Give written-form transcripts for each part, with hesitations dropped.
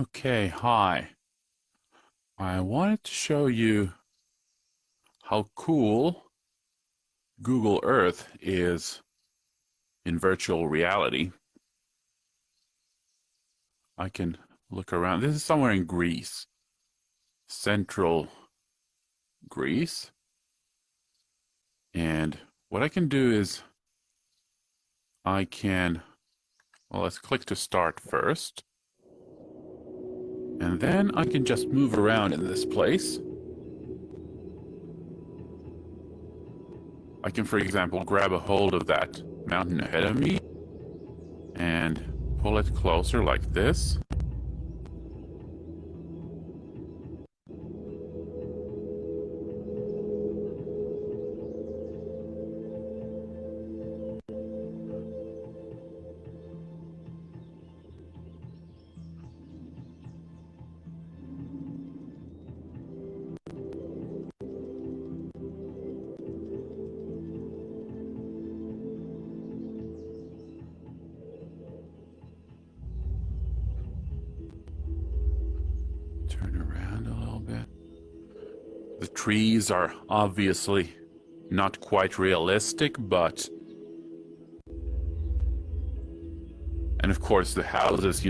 Okay, hi. I wanted to show you how cool Google Earth is in virtual reality. I can look around. This is somewhere in Greece, central Greece. And what I can do is I can, well, let's click to start first. And then I can just move around in this place. I can, for example, grab a hold of that mountain ahead of me and pull it closer like this. Turn around a little bit. The trees are obviously not quite realistic, but... And of course the houses,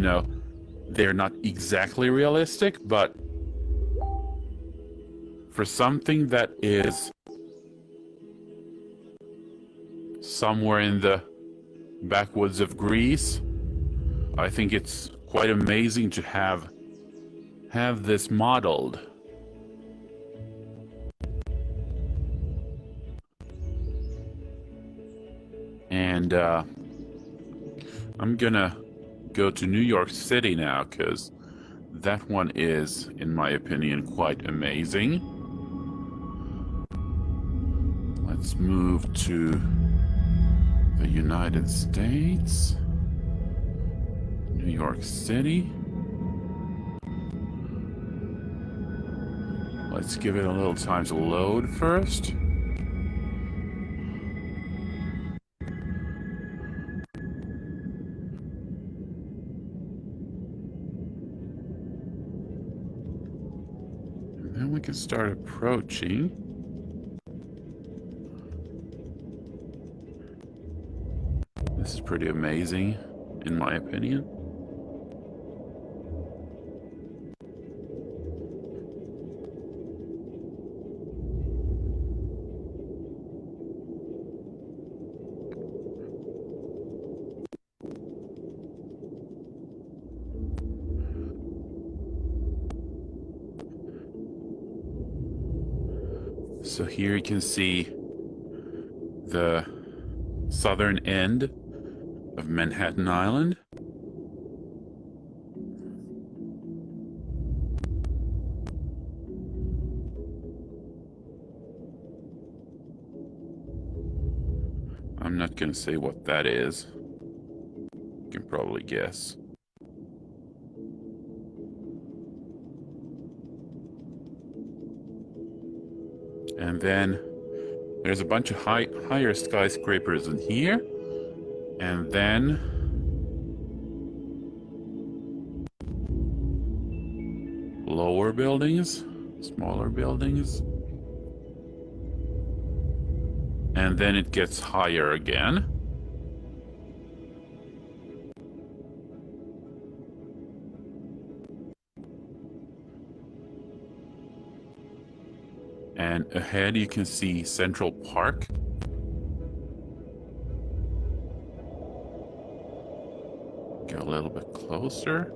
they're not exactly realistic, but for something that is somewhere in the backwoods of Greece, I think it's quite amazing to have this modeled. And I'm gonna go to New York City now, because that one is, in my opinion, quite amazing. Let's move to the United States. New York City. Let's give it a little time to load first. And then we can start approaching. This is pretty amazing, in my opinion. So here you can see the southern end of Manhattan Island. I'm not going to say what that is. You can probably guess. And then there's a bunch of higher skyscrapers in here. And then lower buildings, smaller buildings. And then it gets higher again. And ahead you can see Central Park. Get a little bit closer.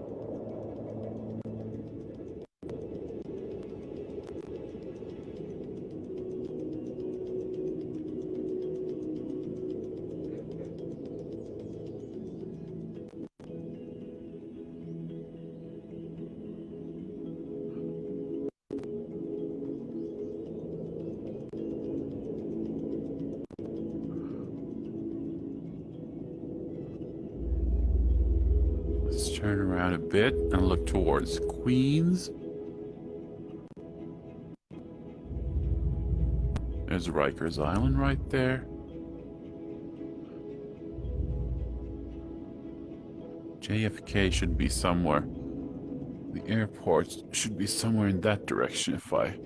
Let's turn around a bit and look towards Queens. There's Rikers Island right there. JFK should be somewhere The airport should be somewhere in that direction if I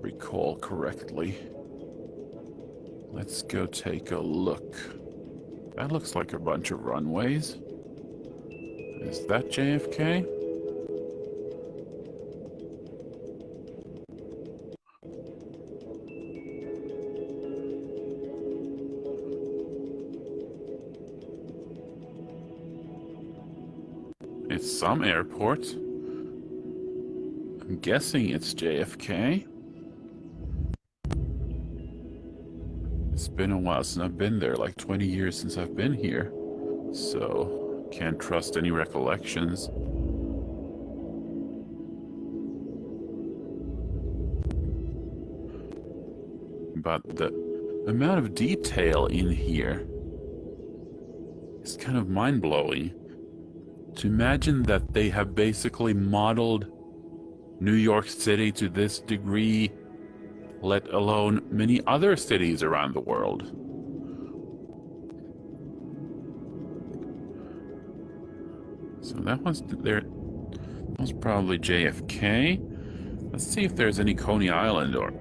recall correctly. Let's go take a look. That looks like a bunch of runways. Is that JFK? It's some airport. I'm guessing it's JFK. It's been a while since I've been there, like 20 years since I've been here. So, can't trust any recollections. But the amount of detail in here is kind of mind-blowing. To imagine that they have basically modeled New York City to this degree, let alone many other cities around the world. So that was there. That was probably JFK. Let's see if there's any Coney Island, or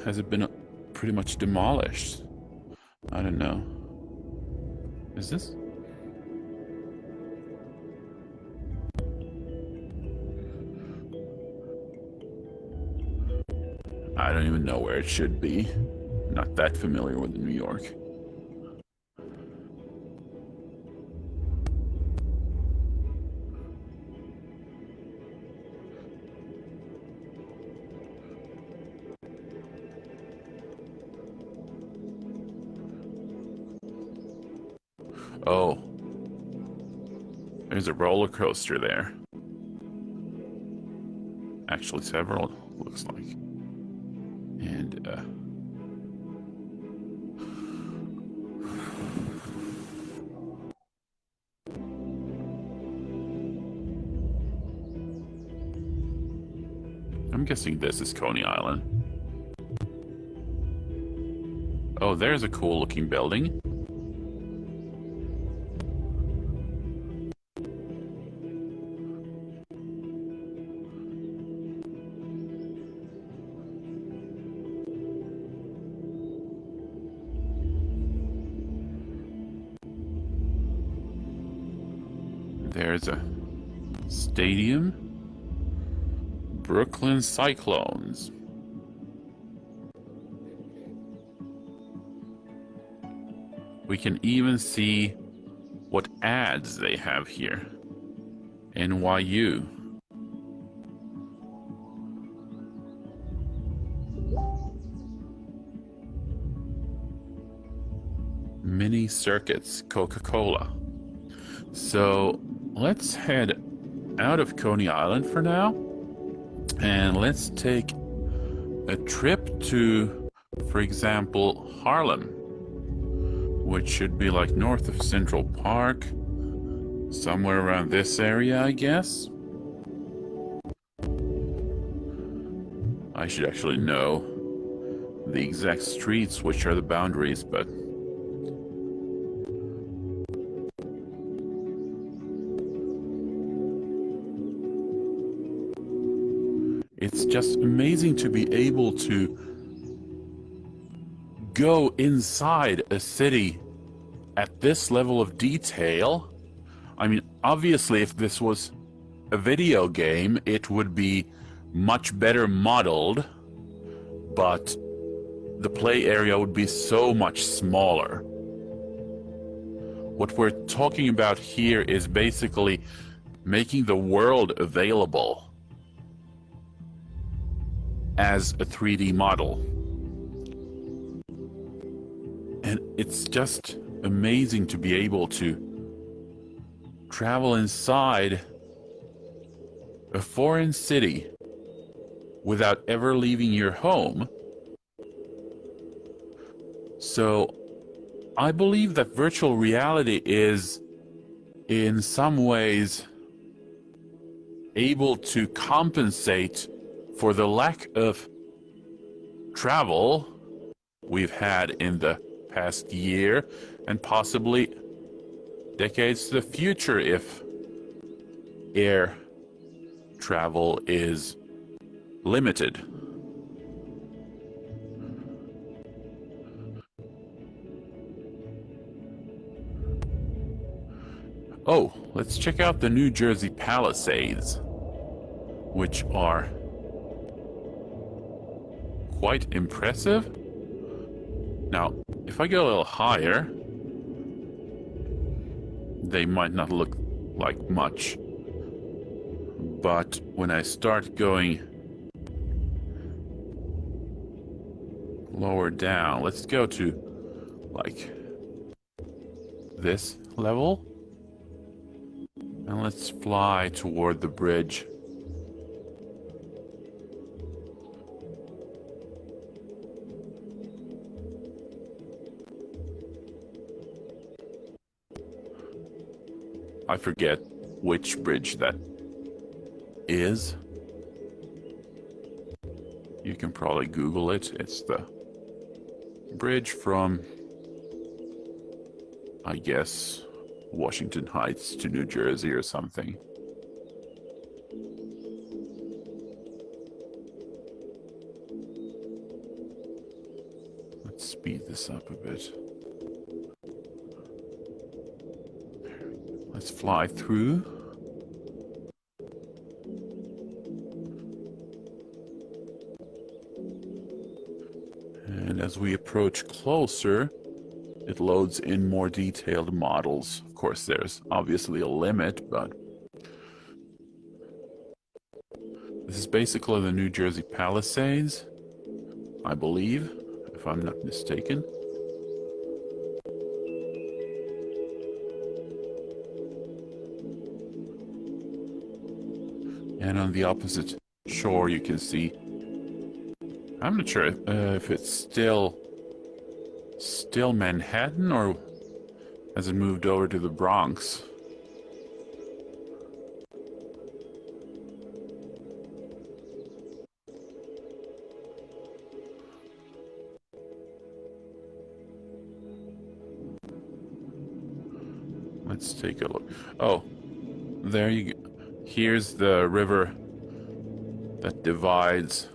has it been pretty much demolished? I don't know. Is this? I don't even know where it should be. Not that familiar with New York. Oh. There's a roller coaster there. Actually, several, looks like. And, I'm guessing this is Coney Island. Oh, there's a cool looking building. There's a stadium. Brooklyn Cyclones. We can even see what ads they have here. NYU. Mini circuits, Coca-Cola. So let's head out of Coney Island for now, and let's take a trip to, for example, Harlem, which should be like north of Central Park, somewhere around this area, I guess. I should actually know the exact streets, which are the boundaries, but it's just amazing to be able to go inside a city at this level of detail. I mean, obviously, if this was a video game, it would be much better modeled, but the play area would be so much smaller. What we're talking about here is basically making the world available as a 3D model. And it's just amazing to be able to travel inside a foreign city without ever leaving your home. So I believe that virtual reality is in some ways able to compensate for the lack of travel we've had in the past year and possibly decades to the future if air travel is limited. Oh, let's check out the New Jersey Palisades, which are quite impressive. Now, if I go a little higher, they might not look like much. But when I start going lower down, let's go to like this level. And let's fly toward the bridge. I forget which bridge that is. You can probably Google it. It's the bridge from, I guess, Washington Heights to New Jersey or something. Let's speed this up a bit. Let's fly through. And as we approach closer, it loads in more detailed models. Of course, there's obviously a limit, but this is basically the New Jersey Palisades, I believe, if I'm not mistaken. And on the opposite shore, you can see, I'm not sure if it's still Manhattan or has it moved over to the Bronx. Let's take a look. Oh, there you go. Here's the river that divides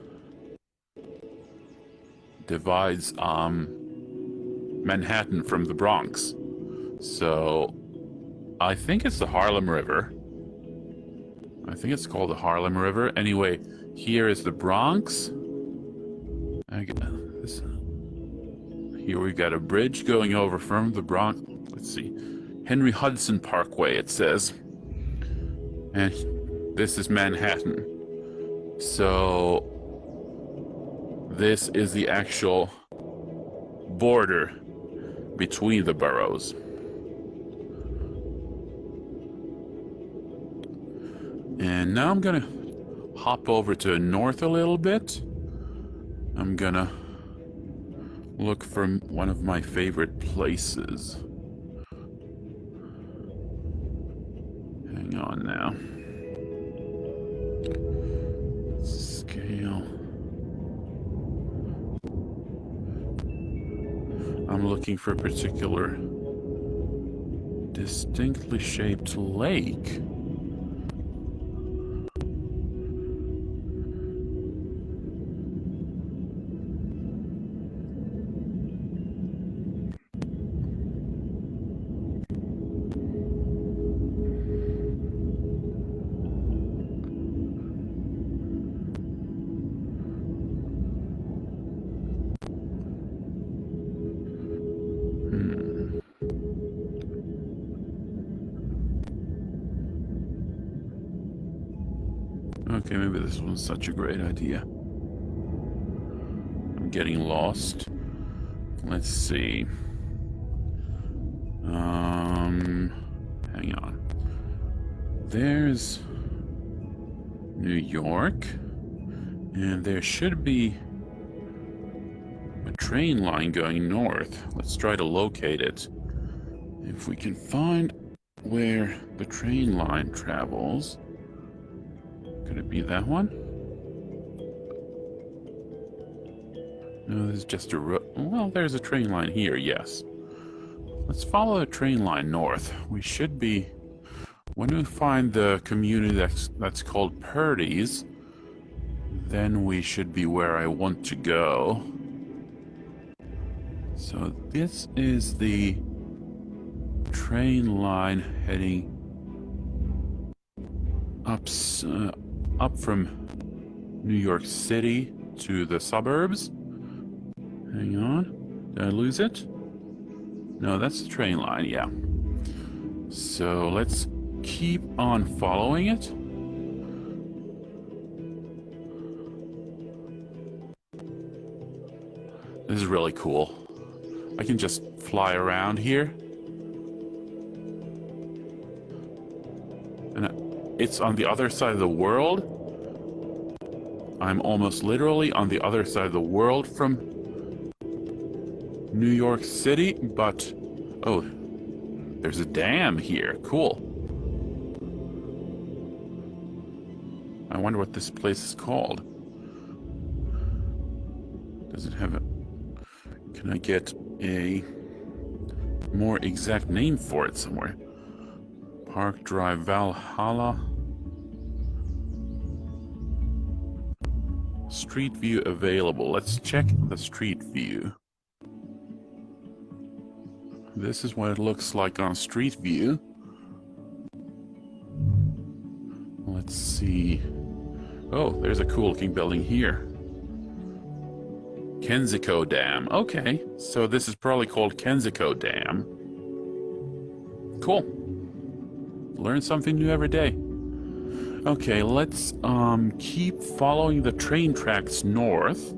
Manhattan from the Bronx. So I think it's the Harlem River. I think it's called the Harlem River. Anyway, here is the Bronx. Here we've got a bridge going over from the Bronx. Let's see. Henry Hudson Parkway, it says. And this is Manhattan. So this is the actual border between the boroughs. And now I'm gonna hop over to north a little bit. I'm gonna look for one of my favorite places. Hang on now. Scale. I'm looking for a particular distinctly shaped lake. Okay, maybe this wasn't such a great idea. I'm getting lost. Let's see. Hang on. There's New York, and there should be a train line going north. Let's try to locate it. If we can find where the train line travels. Could it be that one? No, this is just a road. Well, there's a train line here, yes. Let's follow the train line north. We should be When we find the community that's called Purdy's, then we should be where I want to go. So this is the train line heading up from New York City to the suburbs. Hang on. Did I lose it? No, that's the train line, yeah. So let's keep on following it. This is really cool. I can just fly around here. And it's on the other side of the world. I'm almost literally on the other side of the world from New York City, but... oh, there's a dam here. Cool. I wonder what this place is called. Does it have a... can I get a more exact name for it somewhere? Park Drive Valhalla. Street view available. Let's check the street view. This is what it looks like on street view. Let's see. Oh, there's a cool looking building here. Kensico Dam. Okay, so this is probably called Kensico Dam. Cool. Learn something new every day. Okay, let's keep following the train tracks north.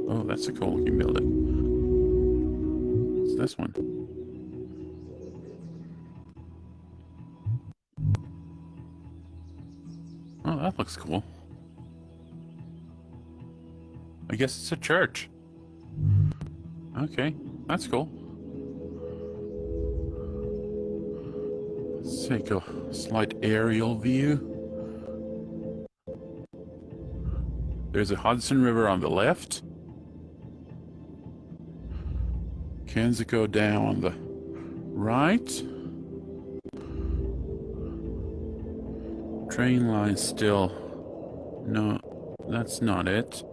Oh, that's a cool looking building. What's this one? Oh, that looks cool. I guess it's a church. Okay, that's cool. Let's take a slight aerial view. There's a Hudson River on the left. Kensico Dam on the right. Train line still... no, that's not it.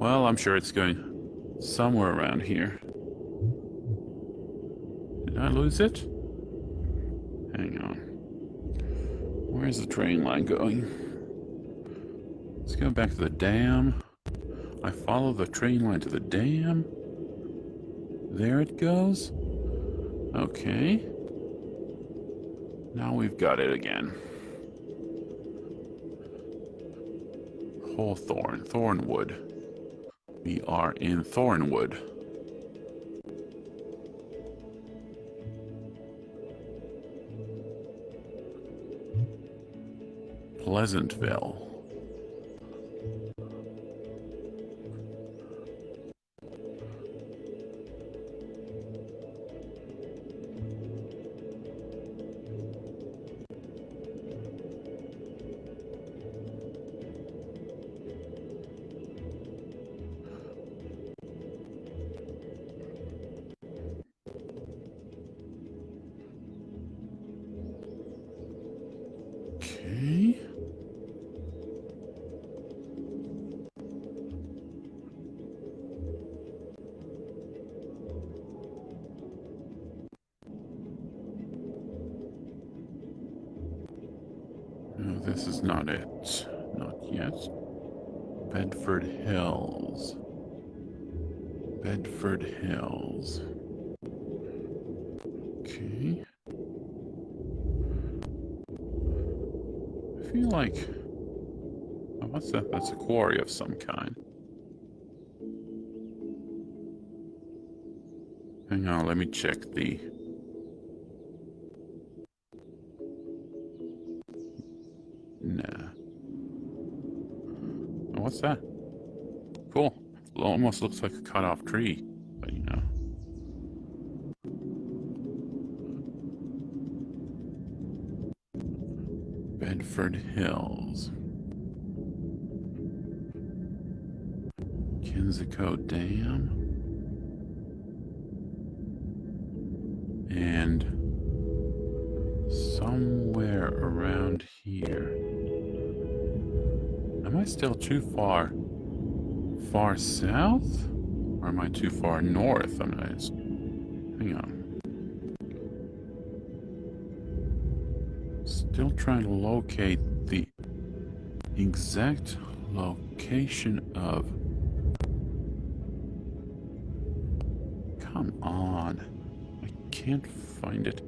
Well, I'm sure it's going somewhere around here. Did I lose it? Hang on. Where's the train line going? Let's go back to the dam. I follow the train line to the dam. There it goes. Okay. Now we've got it again. Hawthorne, Thornwood. We are in Thornwood. Pleasantville. Okay. No, this is not it. Not yet. Bedford Hills. Bedford Hills. Okay. I feel like... oh, what's that? That's a quarry of some kind. Hang on, let me check the... nah. Oh, what's that? Cool. It almost looks like a cut-off tree, but you know. Bedford Hills. Kensico Dam. And somewhere around here. Am I still too far south? Or am I too far north? Hang on. Still trying to locate the exact location of... Come on. I can't find it.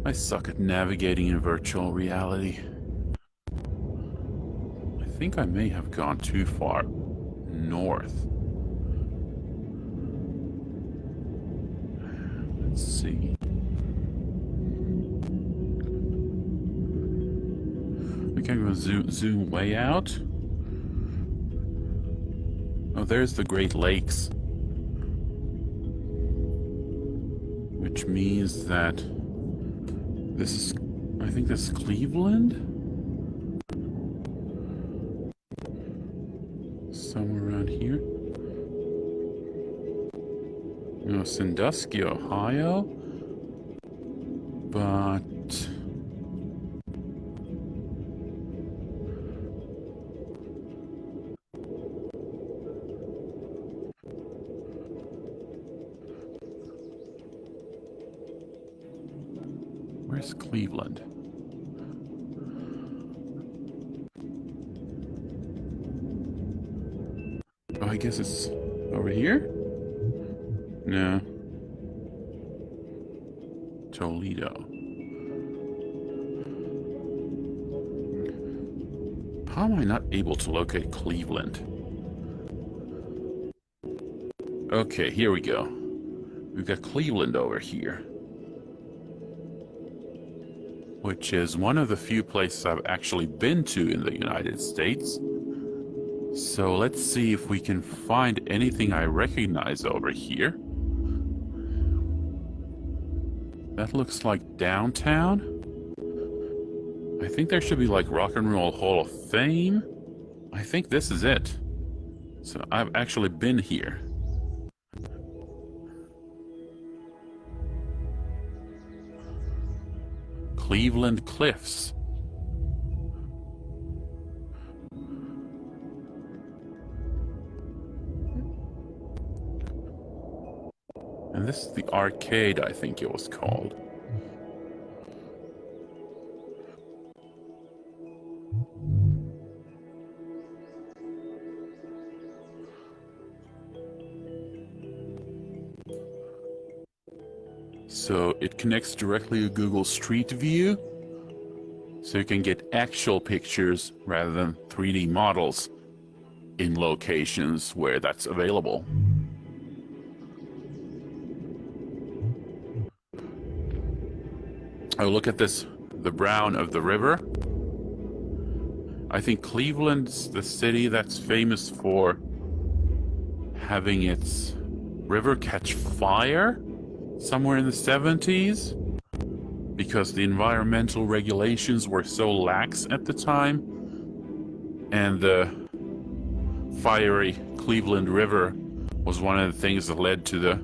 I suck at navigating in virtual reality. I think I may have gone too far north. Let's see. We can go zoom way out. Oh, there's the Great Lakes. Which means that this is, I think this is Cleveland? Somewhere around here. No, Sandusky, Ohio. But... where's Cleveland? Oh, I guess it's over here? No. Toledo. How am I not able to locate Cleveland? Okay, here we go. We've got Cleveland over here, which is one of the few places I've actually been to in the United States. So let's see if we can find anything I recognize over here. That looks like downtown. I think there should be like Rock and Roll Hall of Fame. I think this is it. So I've actually been here. Cleveland Cliffs. And this is the arcade, I think it was called. So it connects directly to Google Street View, so you can get actual pictures rather than 3D models in locations where that's available. Oh, look at this, the brown of the river. I think Cleveland's the city that's famous for having its river catch fire somewhere in the 70s because the environmental regulations were so lax at the time, and the fiery Cleveland River was one of the things that led to the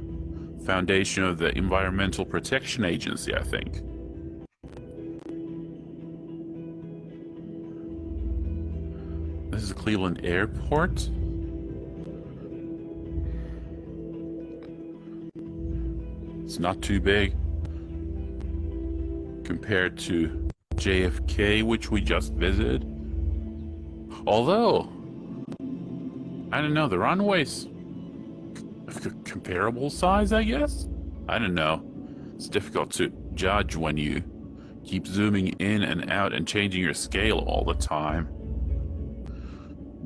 foundation of the Environmental Protection Agency, I think. This is the Cleveland Airport. It's not too big compared to JFK, which we just visited. Although, I don't know, the runway's comparable size, I guess? I don't know. It's difficult to judge when you keep zooming in and out and changing your scale all the time.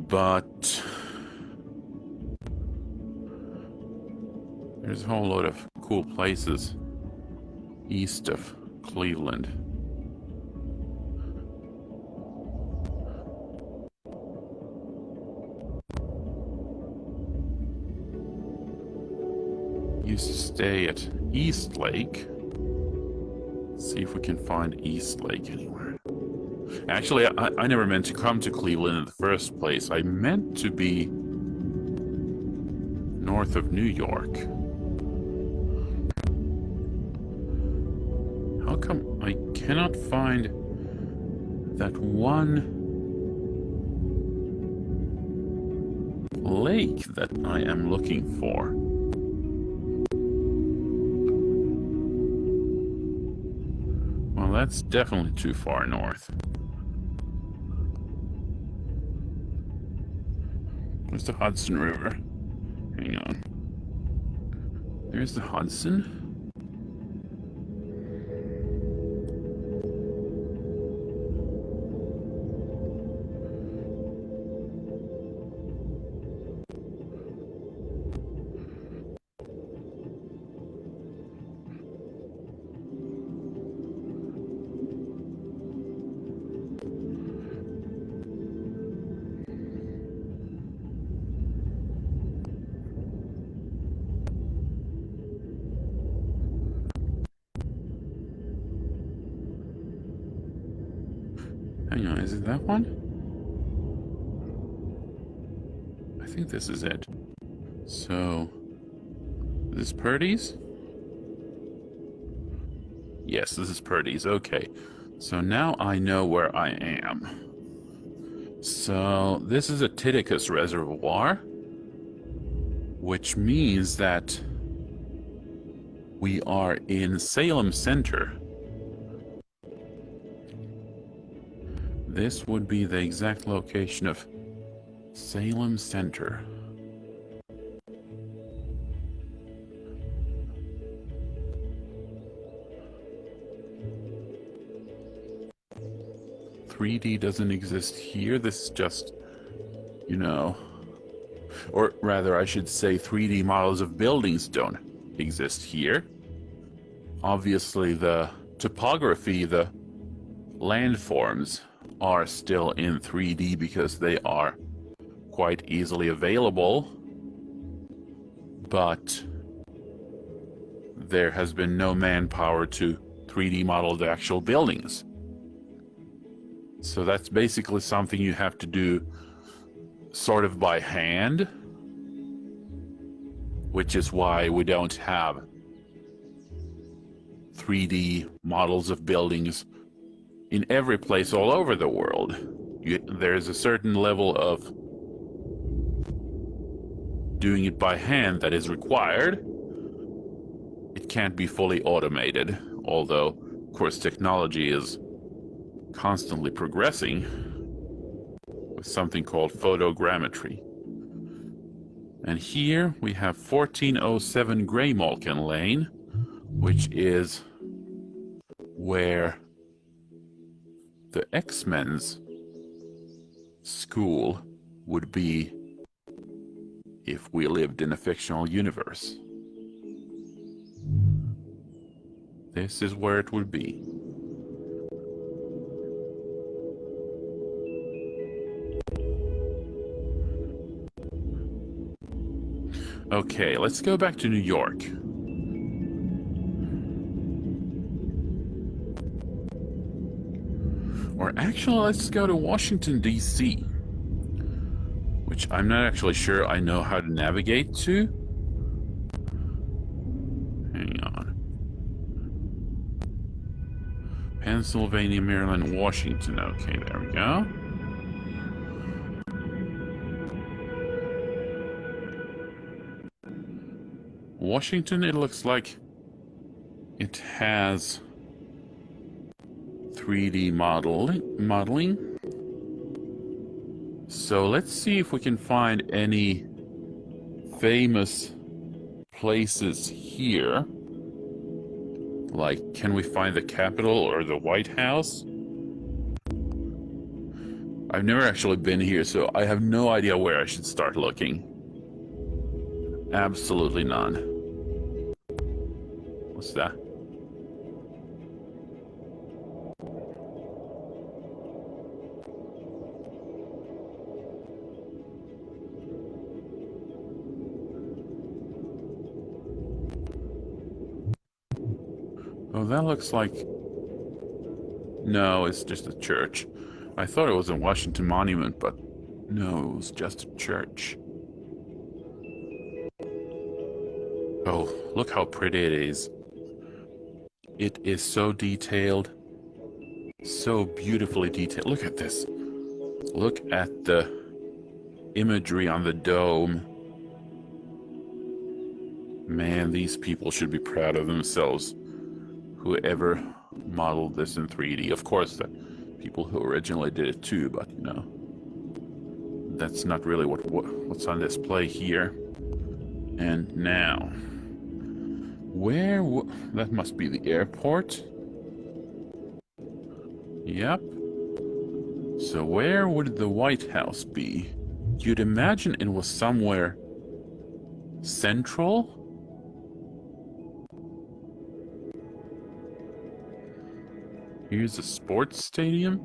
But there's a whole lot of cool places east of Cleveland. Used to stay at East Lake. Let's see if we can find East Lake anywhere. Actually, I never meant to come to Cleveland in the first place. I meant to be north of New York. How come I cannot find that one lake that I am looking for? Well, that's definitely too far north. Where's the Hudson River? Hang on. There's the Hudson. Hang on, is it that one? I think this is it. So, is this Purdy's? Yes, this is Purdy's. Okay. So now I know where I am. So, this is a Titicaca reservoir, which means that we are in Salem Center. This would be the exact location of Salem Center. "3D doesn't exist here." This is just, you know, or rather I should say 3D models of buildings don't exist here. Obviously the topography, the landforms are still in 3D because they are quite easily available, but there has been no manpower to 3D model the actual buildings. So that's basically something you have to do sort of by hand, which is why we don't have 3D models of buildings in every place all over the world. There's a certain level of doing it by hand that is required. It can't be fully automated, although, of course, technology is constantly progressing with something called photogrammetry. And here we have 1407 Graymalkin Lane, which is where the X-Men's school would be if we lived in a fictional universe. This is where it would be. Okay, let's go back to New York. Or actually, let's go to Washington, D.C., which I'm not actually sure I know how to navigate to. Hang on. Pennsylvania, Maryland, Washington. Okay, there we go. Washington, it looks like it has 3D modeling. So let's see if we can find any famous places here. Like, can we find the Capitol or the White House? I've never actually been here, so I have no idea where I should start looking. Absolutely none. What's that? Oh, that looks like... No, it's just a church. I thought it was a Washington Monument, but no, it was just a church. Oh, look how pretty it is. It is so detailed. So beautifully detailed. Look at this. Look at the imagery on the dome. Man, these people should be proud of themselves. Whoever modeled this in 3D. Of course, the people who originally did it too, but you know, that's not really what's on display here. And now, that must be the airport. Yep. So where would the White House be? You'd imagine it was somewhere central? Here's a sports stadium.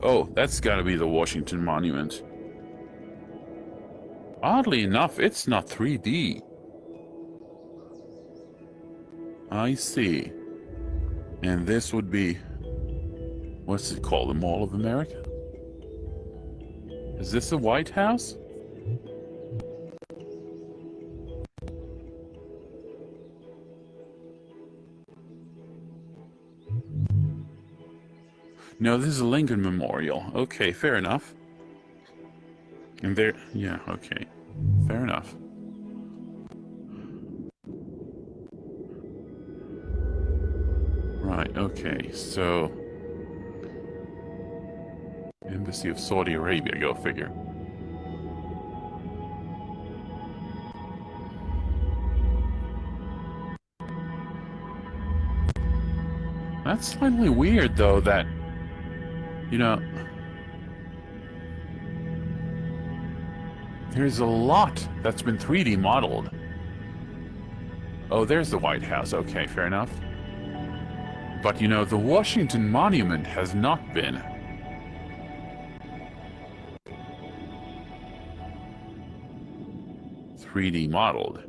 Oh, that's gotta be the Washington Monument. Oddly enough, it's not 3D. I see. And this would be... what's it called? The Mall of America? Is this the White House? No, this is a Lincoln Memorial. Okay, fair enough. And there... yeah, okay. Fair enough. Right, okay, so... Embassy of Saudi Arabia, go figure. That's slightly weird, though, that... you know... there's a lot that's been 3D modeled. Oh, there's the White House. Okay, fair enough. But, you know, the Washington Monument has not been. ...3D modeled.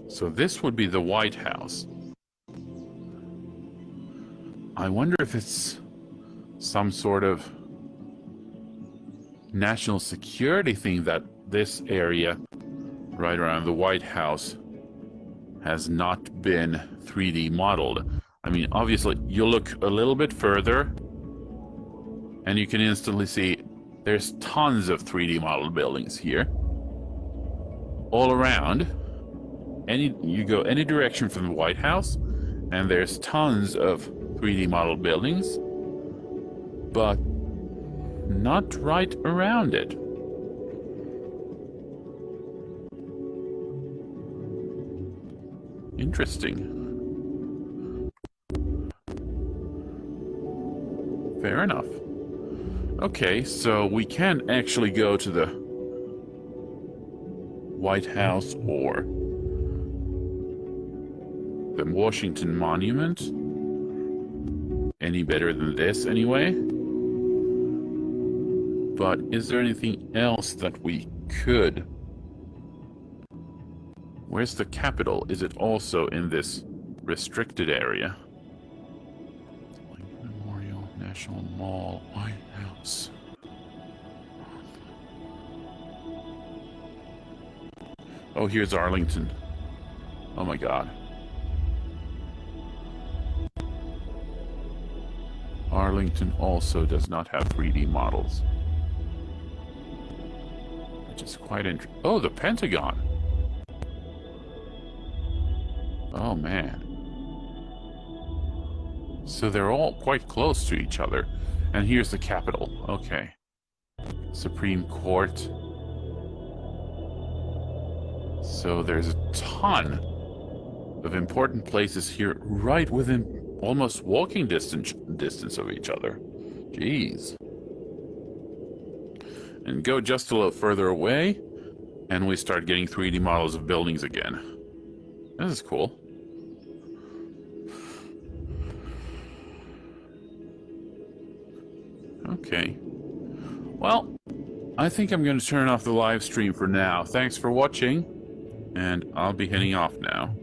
So this would be the White House. I wonder if it's some sort of national security thing that this area right around the White House has not been 3D modeled. I mean, obviously, you look a little bit further and you can instantly see there's tons of 3D modeled buildings here. All around. You go any direction from the White House and there's tons of 3D modeled buildings, but not right around it. Interesting. Fair enough. Okay, so we can actually go to the White House or the Washington Monument. Any better than this, anyway? But is there anything else that we could? Where's the Capitol? Is it also in this restricted area? Lincoln Memorial, National Mall, White House. Oh, here's Arlington. Oh my God. Arlington also does not have 3D models. Which is quite interesting. Oh, the Pentagon. Oh, man. So they're all quite close to each other. And here's the Capitol. Okay. Supreme Court. So there's a ton of important places here right within almost walking distance of each other. Jeez. And go just a little further away, and we start getting 3D models of buildings again. This is cool. Okay. Well, I think I'm going to turn off the live stream for now. Thanks for watching, and I'll be heading off now.